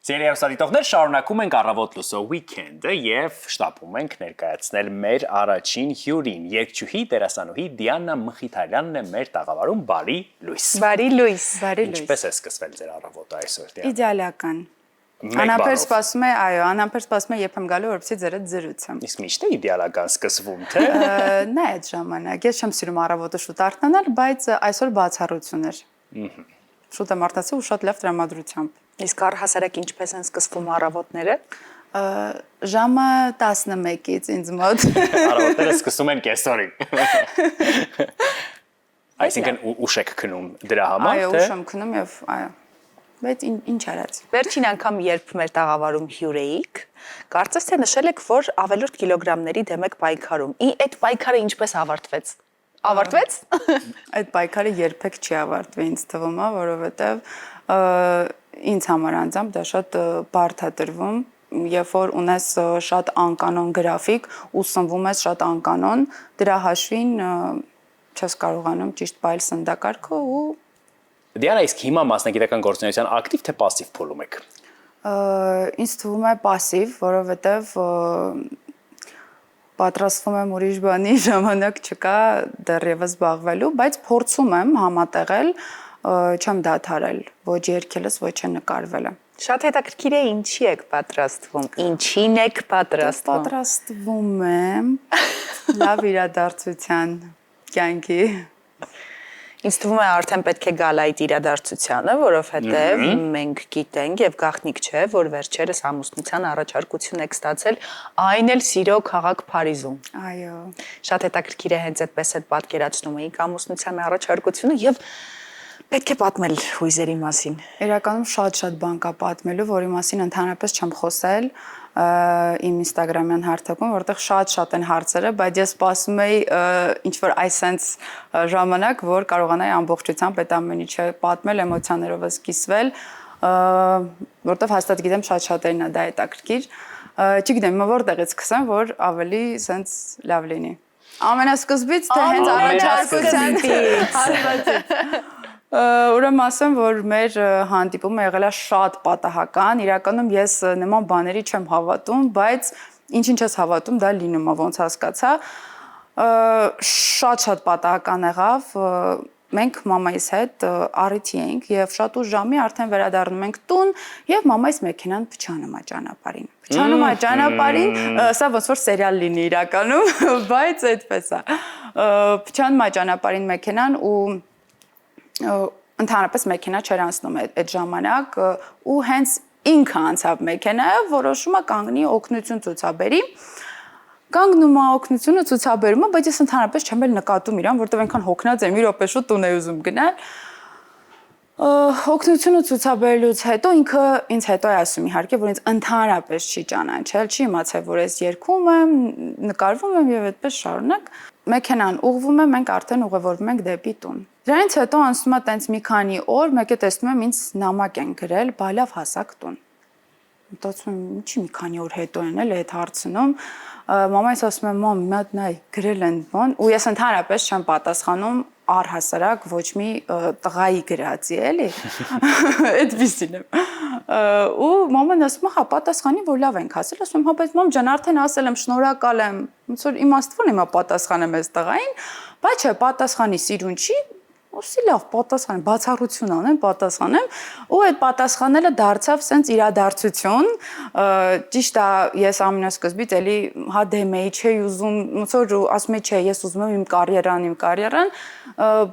Սիրելի շարունակում ենք առավոտ լուսո weekend-ը եւ շտապում ենք ներկայացնել մեր առաջին հյուրին, երգչուհի դերասանուհի Դիանա Մխիթարյանն է մեր տաղավարում, բարի լույս։ Բարի լույս, բարի լույս։ Ինչպես է սկսվել ձեր առավոտը այսօր, Դիանա։ Իդեալական։ Անամբեր սպասում է, այո, անամբեր սպասում է, երբ եմ գալու, որպեսզի ձեր հետ զրուցեմ։ Իսկ միշտ է իդեալական սկսվում, թե։ Նա այդ ժամանակ, ես չեմ սիրում առավոտը շուտ արթնանալ, բայց այսօր բացառություն էր։ Շուտ եմ արթնացել ու շատ լավ տրամադրությամբ։ Իսկ առհասարակ ինչպես են սկսվում առավոտները։ Ժամը 11-ից ինձ մոտ։ Առավոտները սկսում են կեսօրին։ Այսինքն ուշ եք քնում դրա համար, թե։ Այո, ուշ եմ քնում եւ այո։ Բայց ինչ արած։ Վերջին անգամ երբ մեր տաղավարում հյուր էիք, կարծես թե նշել եք, որ ավելորդ կիլոգրամների դեմ եք պայքարում։ Այդ պայքարը ինչպես ավարտվեց։ Ավարտվեց։ Այդ պայքարը երբեք չի ավարտվի ինձ թվում է, որովհետեւ ինձ համար անձամբ դա շատ բարդ է տրվում, երբ որ ունես շատ անկանոն գրաֆիկ, ու սնվում ես շատ անկանոն, դրա հաշվին չես կարողանում ճիշտ պայել սննդակարգը ու Դիանա, իսկ հիմա մասնագիտական գործունեության ակտիվ թե пассив փուլում եք։ Ինձ թվում է пассив, որովհետև պատրաստվում եմ ուրիշ բանի ժամանակ չկա դեռևս զբաղվելու, բայց փորձում եմ համատեղել, չեմ դադարել, ոչ երգելս, ոչ նկարվելը։ Շատ հետաքրքիր է ինչի եք պատրաստվում, ինչին եք պատրաստվում։ Պատրաստվում եմ լավ իրադարձության կյանքի։ Ինձ թվում է արդեն պետք է գալ այդ իրադարձությանը, որովհետև մենք գիտենք եւ գաղտնիք չէ, որ վերջերս ամուսնության առաջարկություն եք ստացել այն էլ Սիրո քաղաք Փարիզում։ Այո։ Շատ հետաքրքիր է հենց այդպես էլ պատկերացնում էիք ամուսնության առաջարկությունը եւ պետք է պատմել հույզերի մասին։ Իրականում շատ բան կա պատմելու, որի մասին ընդհանրապես չեմ խոսել իմ Instagram-յան հարթակում, որտեղ շատ են հարցերը, բայց ես սպասում էի ինչ-որ այսենց ժամանակ, որ կարողանայի ամբողջությամբ այդ ամեն ինչը պատմել, էմոցիաներով կիսվել, որտեղ հաստատ գիտեմ շատ-շատերին է դա հետաքրքիր։ Չգիտեմ, հիմա որտեղից սկսեմ, որ ավելի սենց լավ լինի։ Ամենասկզբից թե հենց առաջարկության Ուրեմն ասեմ, որ մեր հանդիպումը եղել է շատ պատահական, իրականում ես նման բաների չեմ հավատում, բայց ինչ ես հավատում, դա լինում է, ոնց հասկացա, շատ պատահական եղավ, մենք մամայիս հետ առիթի էինք և շատ ուշ ժամի արդեն վերադառնում ենք տուն և մամայիս մեքենան փչանում է ճանապարհին։ Փչանում է ճանապարհին, սա ոնց որ սերիալ լինի իրականում, բայց այդպես է։ Փչանում է ճանապարհին մեքենան ու ընդհանրապես մեքենա չեր անցնում այդ ժամանակ ու հենց ինքը անցավ մեքենայով, որոշում է կանգնի օգնություն ցուցաբերի։ Կանգնում է օգնությունը ցուցաբերում է, բայց ես ընդհանրապես չեմ էլ նկատում իրան, որտեղ այնքան հոգնած եմ, մի րոպե շուտ տուն էի ուզում գնալ։ Օգնությունը ցուցաբերելուց հետո ինքը ինձ հետո է ասում իհարկե, որ ինձ ընդհանրապես չի ճանաչել, չի իմացել, որ ես երգում եմ, նկարվում եմ եւ այդպես շարունակ։ Մեքենան ուղղվում է, մենք արդեն ուղևորվում ենք դեպի տուն։ Դրանից հետո անցնում է տենց մի քանի օր, մեկ է տեսնում եմ ինձ նամակ են գրել, բալավ հասակ տուն։ Մտածում եմ, ինչի մի քանի օր հետո են էլ այդ հարցնում։ Մամայից ասում եմ, մամ, մի հատ նայ, գրել են բան, ու ես ընդհանրապես չեմ պատասխանում առհասարակ ոչ մի տղայի գրածի, էլի։ Այդպիսին եմ։ Ու մաման ասում է, հա, պատասխանի, որ լավ ենք ասել, ասում եմ, հա, բայց մամ ջան, արդեն ասել եմ, շնորհակալ եմ։ Ոնց որ իմաստուն եմ պատասխանեմ այս տղային, բայց չէ, պատասխանի սիրուն չի, Ոսի լավ պատասխան, բացառություն անեմ, պատասխանեմ, ու այդ պատասխանելը դարձավ սենց իրադարձություն, ճիշտ է, ես ամենասկզբից էլի հա դեմ էի, չէի ուզում, ոնց որ ասում էի, չէ, ես ուզում եմ իմ կարիերան,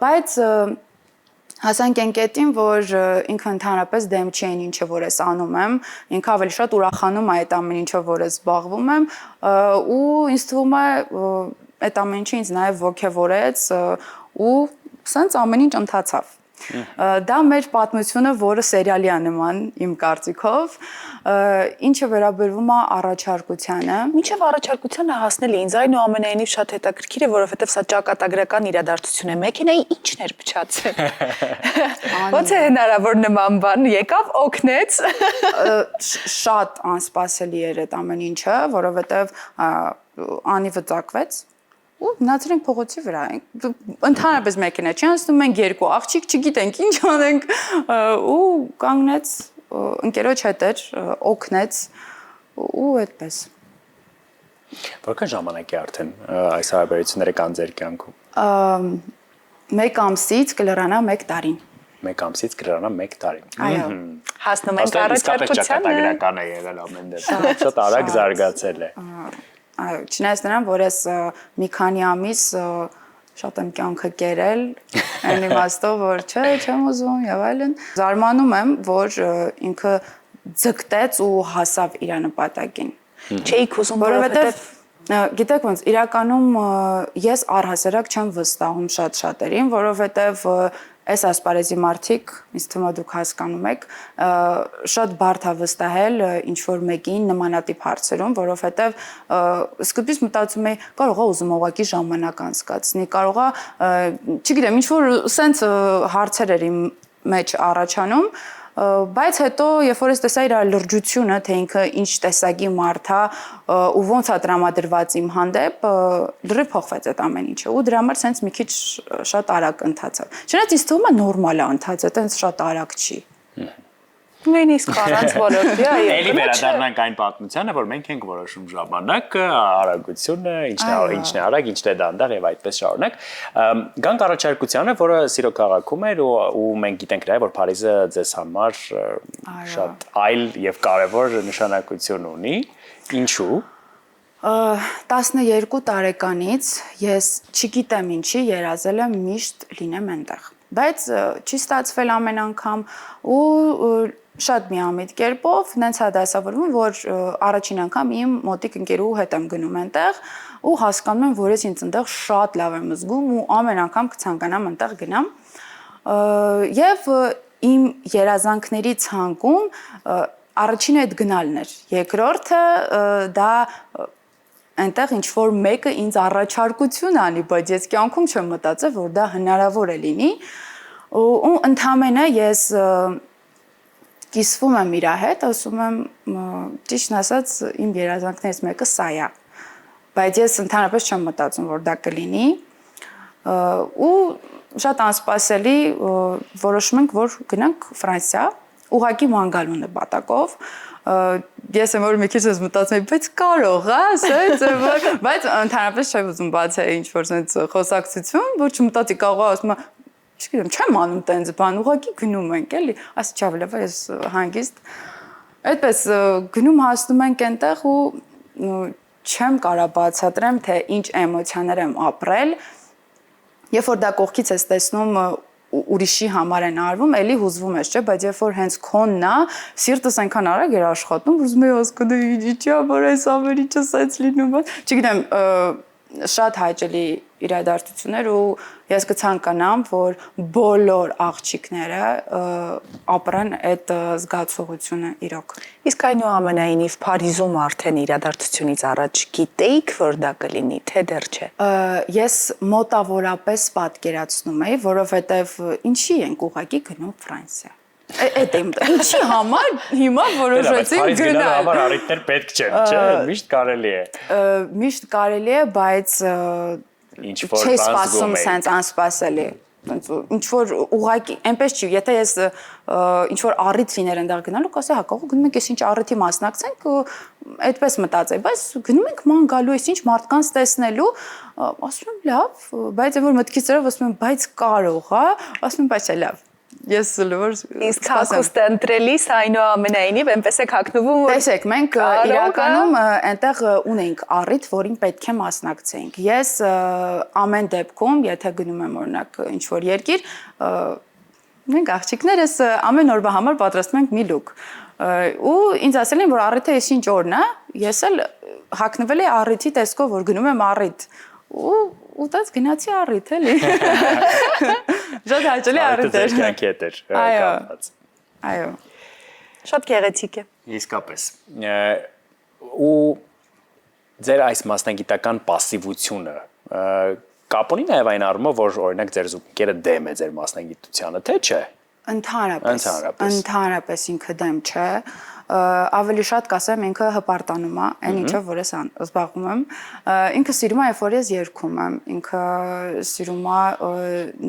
բայց հասանք այն կետին, որ ինքը ընդհանրապես դեմ չի այն ինչը, որ ես անում եմ, ինքը ավելի շատ ուրախանում է այդ ամեն ինչով, որ ես զբաղվում եմ, ու ինձ թվում է այդ ամեն ինչը ինձ նաև ոգևորեց ու սենց ամեն ինչ ընթացավ։ Դա մեր պատմությունը, որը սերիալի է նման իմ կարծիքով, ինչը վերաբերվում է առաջարկությանը։ Մինչև առաջարկությանը հասնել ինձ այնուամենայնիվ շատ հետաքրքիր է, որովհետև սա ճակատագրական իրադարձություն է։ Մեքենայի ի՞նչն էր փչացել։ Ո՞նց է հնարավոր նման բան եկավ, օգնեց։ Շատ անսպասելի էր այդ ամեն ինչը, որովհետև Անիվը ծակվեց։ Ու մնացել ենք փողոցի վրա, ընդհանրապես մեքենա չի անցնում, մենք երկու աղջիկ չգիտենք ինչ անենք ու կանգնեց ընկերոջ հետ էր, օգնեց ու այդպես։ Որքան ժամանակ է արդեն այս հարաբերությունները կան ձեր կյանքում։ 1 ամսից կլրանա 1 տարին։ 1 ամսից կլրանա 1 տարի։ Այո։ Հասնում ենք առաջարկությանը։ Ճակատագրական է եղել ամեն դեպքում։ Շատ արագ զարգացել է։ Այո, չնայած նրան, որ ես մի քանի ամիս շատ եմ կյանքը կերել, այն իմաստով, որ չէ, չեմ ուզում եւ այլն։ Զարմանում եմ, որ ինքը ձգտեց ու հասավ իր նպատակին։ Չէիք ուզում, Որովհետև գիտեք ոնց իրականում ես առհասարակ չեմ վստահում շատ շատերին, որովհետև այս ասպարեզի մարդիկ, ինձ թվում է դուք հասկանում եք, շատ բարդ է վստահել ինչ որ մեկին նմանատիպ հարցերում, որովհետև սկզբից մտածում եի, կարող է ուզում ուղղակի ժամանակ անցկացնի, կարող է, չգիտեմ, ինչ որ սենց հարցեր էր իմ մեջ առաջանում, բայց հետո երբ որ ես տեսա իր լրջությունը, թե ինքը ինչ տեսակի մարդ է ու ոնց է տրամադրված իմ հանդեպ, լրիվ փոխվեց այդ ամեն ինչը ու դրա համար սենց մի քիչ շատ արագ ընթացավ։ Չնայած ինձ թվում է նորմալ է ընթացել, այտենց շատ արագ չի։ Նույնիսկ առանց ոլորտի, այո։ Էլի վերադառնանք այն պատմությանը, որ մենք ենք որոշում ժամանակը, արագությունը, ինչն է արագ, ինչն է դանդաղ եւ այդպես շարունակ։ Գանք առաջարկությանը, որը Սիրո քաղաքում էր ու մենք գիտենք նաև որ Փարիզը ձեզ համար շատ այլ եւ կարեւոր նշանակություն ունի։ Ինչու՞։ 12 տարեկանից ես չգիտեմ ինչի երազել եմ միշտ լինեմ այնտեղ։ Բայց չի ստացվել ամեն անգամ ու շատ միամիտ կերպով նենց է դասավորվում, որ առաջին անգամ իմ մոտիկ ընկերուհու հետ եմ գնում այնտեղ ու հասկանում եմ, որ ես ինձ այնտեղ շատ լավ եմ զգում ու ամեն անգամ կցանկանամ այնտեղ գնամ։ Եվ իմ երազանքների ցանկում առաջինը այդ գնալն էր։ Երկրորդը դա այնտեղ ինչ որ մեկը ինձ առաջարկություն անի, բայց ես կյանքում չեմ մտածել, որ դա հնարավոր է լինի։ Ու ընդհանրապես ես կիսվում եմ իր հետ, ասում եմ, ճիշտն ասած, իմ երազանքներից մեկը սա է։ Բայց ես ընդհանրապես չեմ մտածում, որ դա կլինի։ Ու շատ անսպասելի որոշում ենք, որ գնանք Ֆրանսիա, ուղղակի ման գալու նպատակով։ Ես եմ որ մի քիչ ես մտածում, բայց կարող է, ասես, բայց ընդհանրապես չեմ ուզում բացել ինչ որ sense խոսակցություն, որ չմտածի կարող է, ասում եմ, չգիտեմ, չեմ անում տենց բան, ուղղակի գնում ենք, էլի, ասի չավ լավ, ես հանգիստ։ Այդպես գնում հասնում ենք այնտեղ ու չեմ կարա բացատրեմ, թե ինչ էմոցիաներ եմ ապրել, երբ որ դա կողքից ես տեսնում ուրիշի համար են արվում, էլի հուզվում ես, չէ, բայց երբ որ հենց քոնն է, սիրտս այնքան արագ էր աշխատում, ուզում եի հասկանալ ինչի՞ է, որ այս ամեն ինչը սենց լինում է։ Չգիտեմ, շատ հաճելի իրադարձություններ ու ես կցանկանամ, որ բոլոր աղջիկները ապրեն այդ զգացողությունը իրոք։ Իսկ այնուամենայնիվ Փարիզում արդեն իրադարձությունից առաջ գիտեիք, որ դա կլինի, թե դեռ չէ։ Ես մոտավորապես պատկերացնում էի, որովհետև ինչի ենք ուղղակի գնում Ֆրանսիա։ Այդ եմ, ինչի համար հիմա որոշեցինք գնալ։ Համար առիթներ պետք չեն, չէ՞, միշտ կարելի է։ Միշտ կարելի է, բայց ինչ որ չի սպասում սենց անսպասելի։ Ինչ որ ուղղակի այնպես չի, եթե ես ինչ որ առիթ լիներ այնտեղ գնալու, կասեի, հա, կարող գնում ենք, ես ինչ առիթի մասնակցենք, այդպես մտածեի, բայց գնում ենք ման գալու, ես ինչ մարդկանց տեսնելու, ասում եմ լավ, բայց որ մտքից ծրով ասում եմ, բայց կարող է, ասում եմ, բայց լավ։ Ես լոր իսկ հակոստը ընտրելիս այնուամենայնիվ այնպես է հագնվում որ տեսեք մենք իրականում այնտեղ ունենք առիթ որին պետք է մասնակցենք ես ամեն դեպքում եթե գնում եմ օրինակ ինչ որ երկիր մենք աղջիկներս ամեն օրվա համար պատրաստում ենք մի լուկ ու ինձ ասել են որ առիթը ես ինչ օրն է ես էլ հագնվել եմ առիթի տեսքով որ գնում եմ առիթ ու դες գնացի առիթ էլի Շատ հաճելի առիթ էր կյանքի հետ էր կապված Այո Շատ գեղեցիկ է Իսկապես ու ձեր այս մասնագիտական пассивությունը կապ ունի նաև այն առումով որ օրինակ ձեր զուգերը դեմ է ձեր մասնագիտությանը թե չէ Ընդհանրապես ինքը դեմ չէ ավելի շատ կասեմ ինքը հպարտանում է այն ինչով որ ես զբաղվում եմ ինքը սիրում է երբ որ ես երգում եմ ինքը սիրում է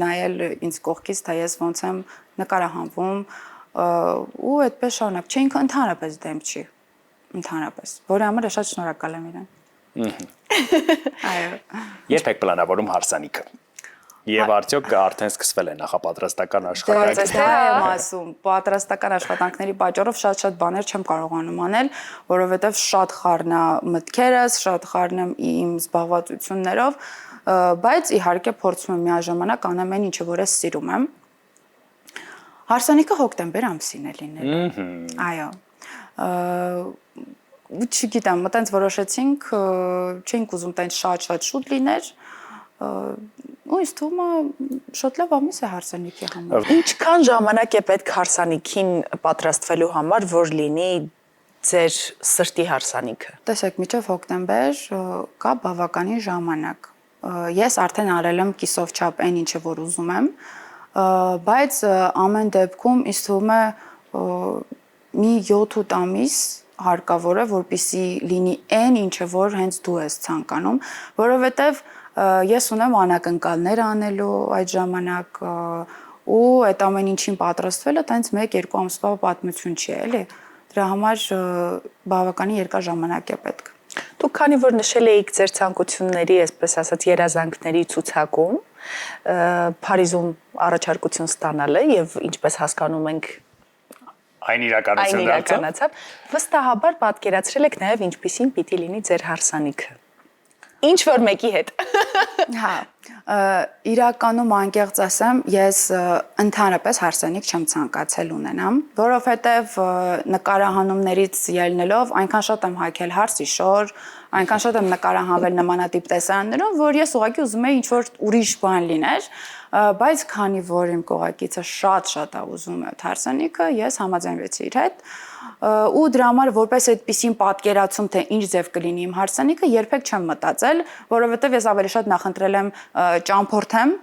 նայել ինձ կողքից թե ես ոնց եմ նկարահանվում ու այդպես շարունակ, չէ ինքը ընդհանրապես դեմ չի, ընդհանրապես, որի համար շատ շնորհակալ եմ իրեն։ Այո։ Երբ եք պլանավորում հարսանիքը։ Եվ արդյոք արդեն սկսվել է նախապատրաստական աշխատանքը։ Դա եմ ասում, պատրաստական աշխատանքների պատճառով շատ բաներ չեմ կարողանում անել, որովհետև շատ խառն է մտքերս, շատ խառն եմ իմ զբաղվածություններով, բայց իհարկե փորձում եմ միաժամանակ անեմ այն ինչը որ ես սիրում եմ։ Հարսանիքը հոկտեմբեր ամսին է լինելու։ Այո։ Չգիտեմ, մտենց որոշեցինք, չենք ուզում տենց շատ շուտ լիներ, ու ինձ թվում է շատ լավ ամիս է հարսանիքի համար։ Ինչքան ժամանակ է պետք հարսանիքին պատրաստվելու համար, որ լինի ձեր սրտի հարսանիքը։ Տեսեք, մինչև հոկտեմբեր կա բավականին ժամանակ։ Ես արդեն արել եմ կիսով չափ այն ինչը որ ուզում եմ, բայց ամեն դեպքում ինձ թվում է մի 7-8 ամիս հարկավոր է, որպեսզի լինի այն ինչը որ հենց դու ես ցանկանում, որովհետև ես ունեմ անակնկալներ անելու այդ ժամանակ ու այդ ամեն ինչին պատրաստվելը տենց 1-2 ամսվա պատմություն չի, էլի։ Դրա համար բավականին երկար ժամանակ է պետք։ Դուք քանի որ նշել էիք ձեր ցանկությունների, այսպես ասած, երազանքների ցուցակում, Փարիզում առաջարկություն ստանալը եւ ինչպես հասկանում ենք այն իրականացավ, վստահաբար պատկերացրել եք նաեւ ինչպիսին պիտի լինի ձեր հարսանիքը։ Ինչ որ մեկի հետ։ Հա, իրականում անկեղծ ասեմ, ես ընդհանրապես հարսանիք չեմ ցանկացել ունենամ, որովհետև նկարահանումներից ելնելով այնքան շատ եմ հագել հարսիշոր, այնքան շատ եմ նկարահանվել նմանատիպ տեսարաններում, որ ես ուղղակի ուզում եի ինչ-որ ուրիշ բան լիներ, բայց քանի որ իմ կողակիցը շատ է ուզում այդ հարսանիքը, ես համաձայնվեցի իր հետ ու դրա համար որպես այդպիսին պատկերացում թե ինչ ձև կլինի իմ հարսանիքը երբեք չեմ մտածել, որովհետև ես ավելի շատ նախընտրել եմ ճամփորդեմ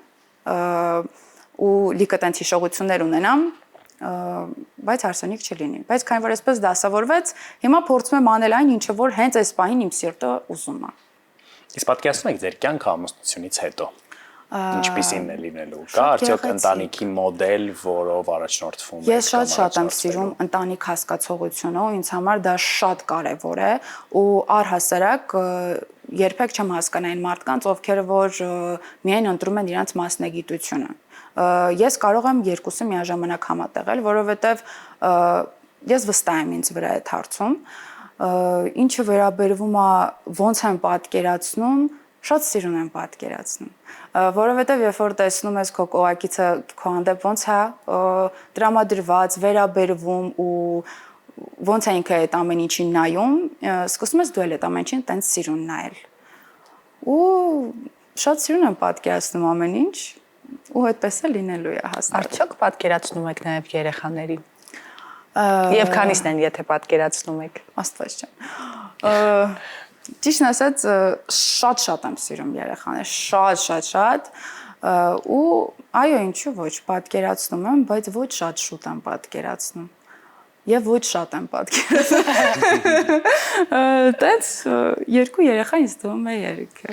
ու լիքը տենց հիշողություններ ունենամ, բայց հարսանիք չլինի։ Բայց քանի որ այսպես դասավորվեց, հիմա փորձում եմ անել այն ինչը որ հենց այս պահին իմ սիրտը ուզում է։ Իսկ պատկերացնում եք ձեր կյանքը ամուսնությունից հետո ինչպիսին է լինելու։ Կա արդյոք ընտանիքի մոդել, որով առաջնորդվում եք։ Ես շատ եմ սիրում ընտանիք հասկացողությունը, ու ինձ համար դա շատ կարևոր է, ու առհասարակ երբեք չեմ հասկանա այն մարդկանց, ովքեր որ միայն ընտրում են իրենց մասնագիտությունը։ Ես կարող եմ երկուսը միաժամանակ համատեղել, որովհետև ես վստահ եմ ինձ վրա այդ հարցում։ Ինչը վերաբերվում է ոնց եմ պատկերացնում, շատ սիրուն եմ պատկերացնում, որովհետև երբ որ տեսնում ես քո կողակիցը քո հանդեպ ոնց է տրամադրված, վերաբերվում ու ոնց է ինքը այդ ամեն ինչին նայում, սկսում ես դու էլ այդ ամեն ինչին տենց սիրուն նայել։ Ու շատ սիրուն եմ պատկերացնում ամեն ինչ, ու այդպես է լինելու է հաստատ։ Արդյոք պատկերացնում եք նաև երեխաներին։ Եվ քանիսն են, եթե պատկերացնում եք։ Աստված ջան։ Ճիշտն ասած, շատ եմ սիրում երեխաներ, շատ ու այո, ինչու ոչ, պատկերացնում եմ, բայց ոչ շատ շուտ եմ պատկերացնում։ Եվ ոչ շատ եմ պատկերացնում։ Տենց երկու երեխա ինձ թվում է երեքը։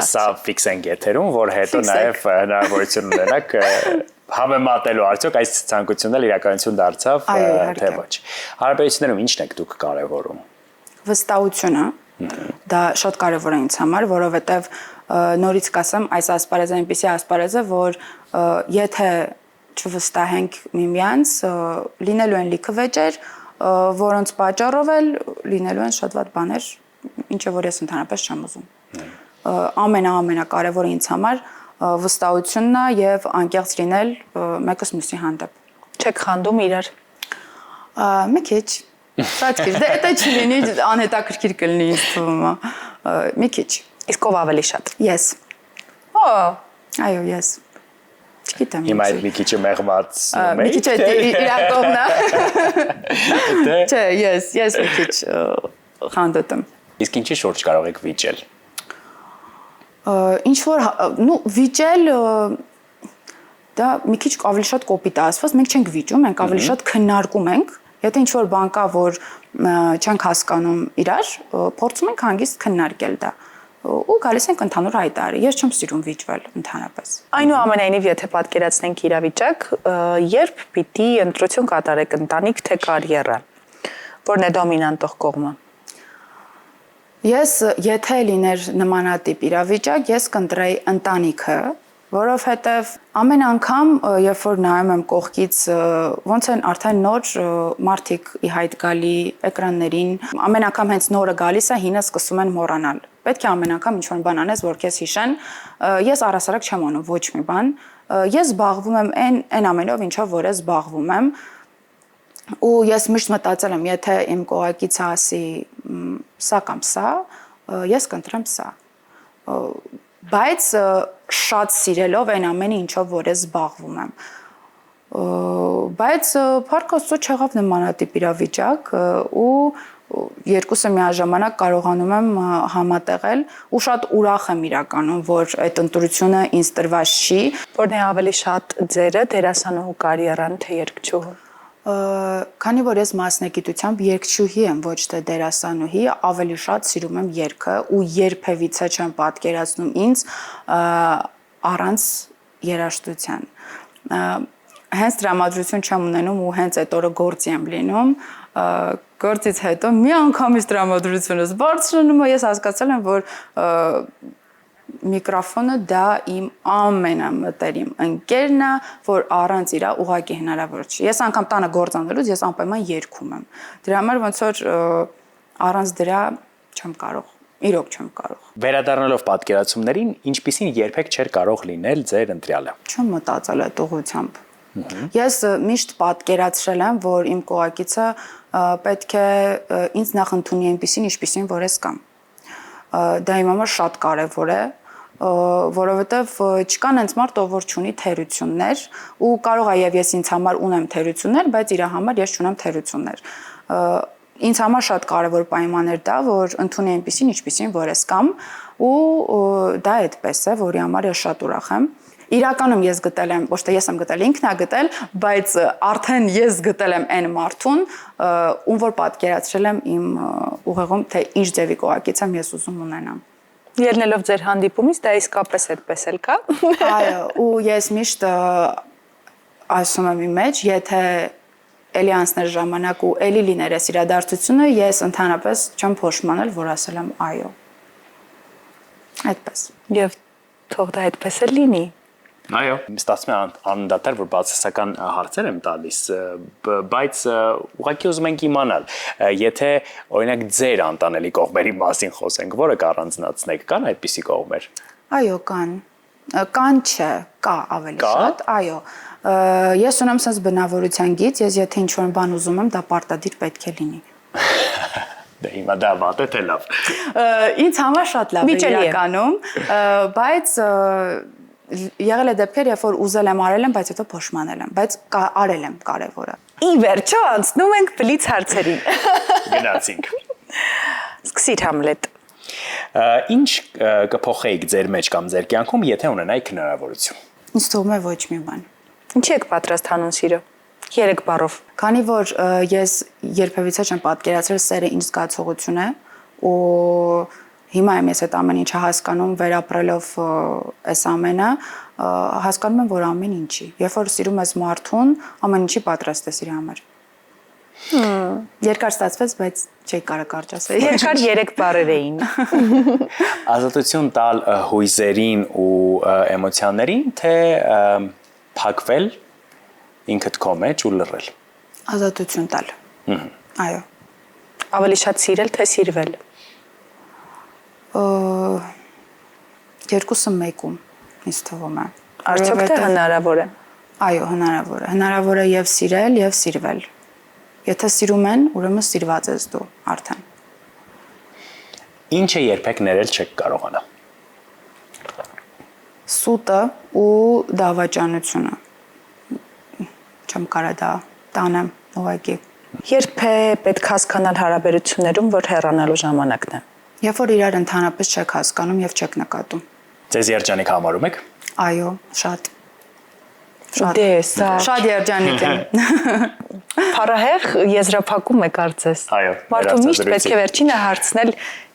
Սա ֆիքս ենք եթերում, որ հետո նաև հնարավորություն ունենաք համեմատելու արդյոք այս ցանկությունն էլ իրականություն դարձավ, թե ոչ։ Հարաբերություններում ի՞նչն եք դուք կարևորում։ Վստահությունը, դա շատ կարևոր է ինձ համար, որովհետև նորից կասեմ, այս ասպարեզը այնպիսի ասպարեզ է, որ եթե չվստահենք միմյանց, լինելու են լիքը վեճեր, որոնց պատճառով էլ լինելու են շատ վատ բաներ, ինչը որ ես ընդհանրապես չեմ ուզում։ Ամենակարևորը ինձ համար վստահությունն է եւ անկեղծ լինել մեկս մյուսի հանդեպ։ Չեք խանդում իրար։ Մի քիչ։ Շատ քիչ։ Դա չի լինի, անհետաքրքիր կլինի ինձ թվում է։ Մի քիչ։ Իսկ ով ավելի շատ։ Ես։ Այո, ես։ Չգիտեմ։ Հիմա այդ մի քիչը մեղմացնում եք։ Մի քիչ իր կողմն է։ Չէ, ես մի քիչ խանդոտ եմ։ Իսկ ինչի շուրջ կարող եք վիճել։ Ինչ որ, վիճել դա մի քիչ ավելի շատ կոպիտ է ասված, մենք չենք վիճում, մենք ավելի շատ քննարկում ենք։ Եթե ինչ-որ բան կա, որ չենք հասկանում իրար, փորձում ենք հանգիստ քննարկել դա։ ու գալիս ենք ընդհանուր հայտարարի։ Ես չեմ սիրում վիճվել ընդհանրապես։ Այնուամենայնիվ, եթե պատկերացնենք իրավիճակ, երբ պիտի ընտրություն կատարեք ընտանիք թե կարիերա, որն է դոմինանտող կողմը։ Ես եթե լիներ նմանատիպ իրավիճակ, ես կընտրեի ընտանիքը, որովհետև ամեն անգամ, երբ որ նայում եմ կողքից, ոնց են արդեն նոր մարդիկ ի հայտ գալի էկրաններին, ամեն անգամ հենց նորը գալիս է, հինը սկսում են մոռանալ։ Պետք է ամեն անգամ ինչ-որ բան անես, որ քեզ հիշեն։ Ես առհասարակ չեմ անում ոչ մի բան։ Ես զբաղվում եմ այն ամենով, ինչով որ ես զբաղվում եմ։ Ու ես միշտ մտածել եմ, եթե իմ կողակիցը ասի սա կամ սա, ես կընտրեմ սա։ Բայց շատ սիրելով այն ամենը, ինչով որ ես զբաղվում եմ։ Բայց փառք Աստծո չեղավ նմանատիպ իրավիճակ ու երկուսը միաժամանակ կարողանում եմ համատեղել ու շատ ուրախ եմ իրականում, որ այդ ընտրությունը ինձ տրված չի, Որն է ավելի շատ ձերը դերասանուհու կարիերան թե երգչուհու։ Քանի որ ես մասնագիտությամբ երգչուհի եմ, ոչ թե դերասանուհի, ավելի շատ սիրում եմ երգը ու երբևիցե չեմ պատկերացնում ինձ առանց երաժշտության։ Հենց տրամադրություն չեմ ունենում ու հենց այդ օրը գործի եմ լինում, գործից հետո մի անգամից տրամադրությունս բարձրանում եմ, ես հասկացել եմ, որ միկրոֆոնը դա իմ ամենամտերիմ ընկերն է, որ առանց իրա ուղղակի հնարավոր չի։ Ես անգամ տանը գործ անելուց ես անպայման երգում եմ։ Դրա համար ոնց որ առանց դրա չեմ կարող, իրոք չեմ կարող։ Վերադառնալով պատկերացումներին, ինչպիսին երբեք չէր կարող լինել ձեր ընտրյալը։ Չեմ մտածել այդ ուղղությամբ։ Ես միշտ պատկերացրել եմ, որ իմ կողակիցը պետք է ինձ նախ ընդունի այնպիսին, ինչպիսին որ ես կամ։ Դա իմ համար շատ կարևոր է, որովհետև չկան հենց մարդ, ով որ չունի թերություններ ու կարող է եւ ես ինձ համար ունեմ թերություններ, բայց իր համար ես չունեմ թերություններ։ Ինձ համար շատ կարևոր պայման էր դա, որ ընդունի այնպիսին, ինչպիսին որ ես կամ ու դա այդպես է, որի համար ես շատ ուրախ եմ։ Իրականում ես գտել եմ, ոչ թե ես եմ գտել, ինքն է գտել, բայց արդեն ես գտել եմ այն մարդուն, ում որ պատկերացրել եմ իմ ուղեղում, թե ինչ ձևի կողակից եմ ես ուզում ունենամ։ Ելնելով ձեր հանդիպումից, դա իսկապես այդպես էլ կա։ Այո, ու ես միշտ ասում եմ իմ մեջ, եթե էլի անցներ ժամանակ ու էլի լիներ այս իրադարձությունը, ես ընդհանրապես չեմ փոշմանել, որ ասել եմ այո։ Այդպես։ Եվ թող դա այդպես էլ լինի։ Այո, ստացվում է անդադար, որ բացասական հարցեր եմ տալիս, բայց ուղղակի ուզում ենք իմանալ, եթե օրինակ ձեր անտանելի կողմերի մասին խոսենք, որը կառանձնացնեք, կան այդպիսի կողմեր։ Այո, կան։ Կան չէ, կա ավելի շատ, այո։ Ես ունեմ sense բնավորության գիծ, ես եթե ինչ-որ բան ուզում եմ, դա պարտադիր պետք է լինի։ Դե հիմա դա վատ է թե լավ։ Ինձ համար շատ լավ է իրականում, բայց եղել է դեպքեր, երբ որ ուզել եմ, արել եմ, բայց հետո փոշմանել եմ, բայց արել եմ կարևորը։ Ի վերջո անցնում ենք բլից հարցերին։ Գնացինք։ Սկսիր Համլետ։ Ինչ կփոխեիք ձեր մեջ կամ ձեր կյանքում, եթե ունենայիք հնարավորություն։ Ինձ թվում է ոչ մի բան։ Ինչի եք պատրաստ հանուն սիրո։ 3 բառով։ Քանի որ ես երբևիցե չեմ պատկերացրել սերը ինչ զգացողություն է ու հիմա եմ ես այդ ամեն ինչը հասկանում վերապրելով այս ամենը, հասկանում եմ, որ ամեն ինչի։ Երբ որ սիրում ես մարդուն, ամեն ինչի պատրաստ ես իր համար։ Երկար ստացվեց, բայց չի կարող կարճ ասել։ Երկար 3 բառեր էին։ Ազատություն տալ հույզերին ու էմոցիաներին, թե փակվել ինքդ քո մեջ ու լռել։ Ազատություն տալ։ Այո։ Ավելի շատ սիրել թե սիրվել։ Երկուսը մեկում ինձ թվում է։ Արդյոք թե հնարավոր է։ Այո, հնարավոր է։ Հնարավոր է եւ սիրել, եւ սիրվել։ Եթե սիրում են, ուրեմն սիրված ես դու արդեն։ Ինչը երբեք ներել չեք կարողանա։ Սուտը ու դավաճանությունը։ Չեմ կարա դա տանեմ ուղղակի։ Երբ է պետք հասկանալ հարաբերություններում, որ հեռանալու ժամանակն է։ Երբ որ իրար ընդհանրապես չեք հասկանում եւ չեք նկատում։ Ձեզ երջանիկ համարում եք։ Այո, շատ։ Դե, սա Շատ երջանիկ եմ։ Փարահեղ եզրափակում է կարծես։ Այո, Մարդու միշտ պետք է վերջինը հարցնել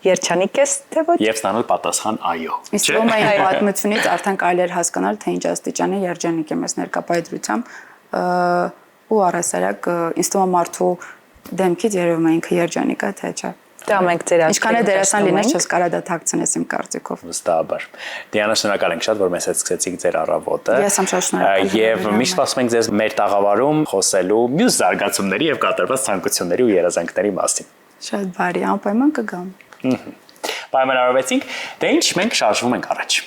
երջանիկ ես, թե ոչ։ Եվ ստանալ պատասխան այո։ Իսկ Ռոմայի պատմությունից արդեն կարելի էր հասկանալ, թե ինչ աստիճանի երջանիկ եմ ես ներկայությամբ ու առասարակ ինձ թվում է մարդու դեմքից երևում է ինքը երջանիկ է, թե չէ։ Դա մենք ձեր Ինչքան է դերասան լինես, չես կարա դա թաքցնես իմ կարծիքով։ Վստահաբար։ Դիանա, շնորհակալ ենք շատ, որ մեզ հետ սկսեցիք ձեր առավոտը։ Ես եմ շատ շնորհակալ։ Եվ միշտ սպասում ենք ձեզ մեր տաղավարում խոսելու մյուս զարգացումների եւ կատարված ցանկությունների ու երազանքների մասին։ Շատ բարի, անպայման կգամ։ Պայմանավորվեցինք, դե ինչ մենք շարժվում ենք առաջ։